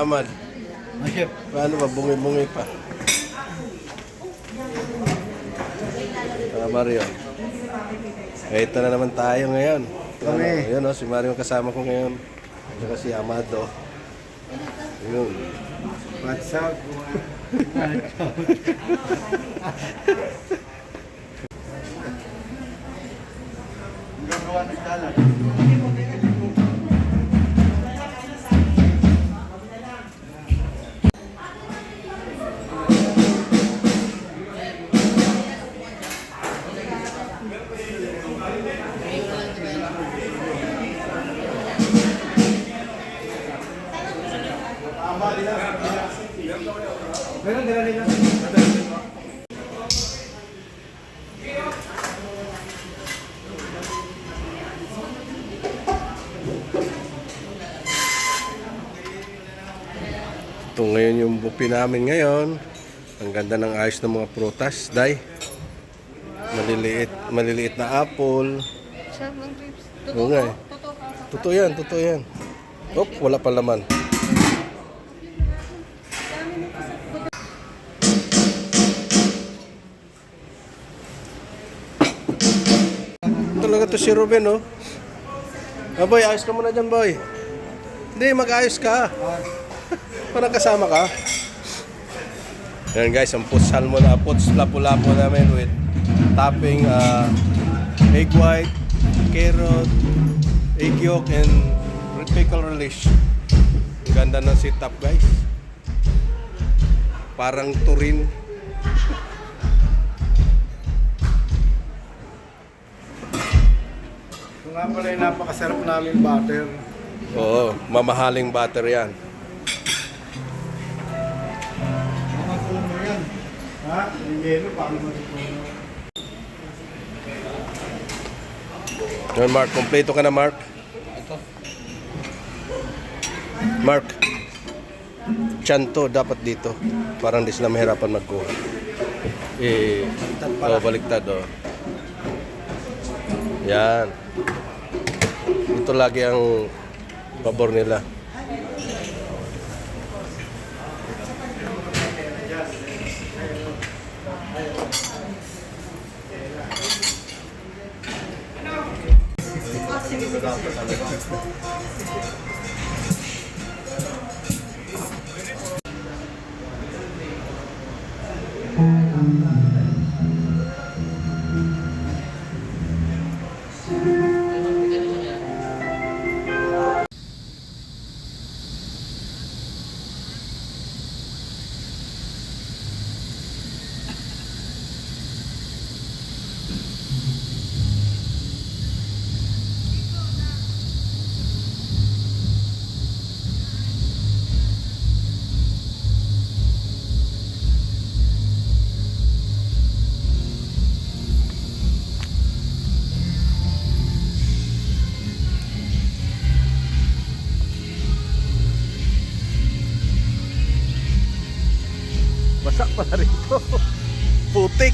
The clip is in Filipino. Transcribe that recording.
Ahmad. Paano ba? Bungi-bungi pa. Mario. Ito na naman tayo ngayon. Ayun, si Mario kasama ko ngayon. Saka si Amado. Ayun. What's up? Gagawa ng kalat. Meron dala nila. Ito ngayon yung bupi namin ngayon. Ang ganda ng ayos ng mga prutas, Day. Maliliit na apple. Oo nga eh. Totoo yan, totoo yan. Oh, wala pa laman. Talaga to si Ruben, oh. Ah, boy, ayos ka muna dyan, boy. Hindi, mag-ayos ka. Parang kasama ka. Yan guys, ang puts salmon, puts lapu-lapu namin with topping, egg white, carrot, egg yolk, and pickle relish. Ang ganda ng setup guys. Parang turin. Ito nga pala yung napakasarap namin butter. Oo, mamahaling butter yan. Makakulo yan. Ha? Yung yelo, paano matutunan? Yan Mark, kompleto ka na Mark. Mark, tiyanto dapat dito. Parang di sila mahirapan magkuha. Baliktad oh. Yan. Ito lagi ang pabor nila. Basak pala rito. Putik.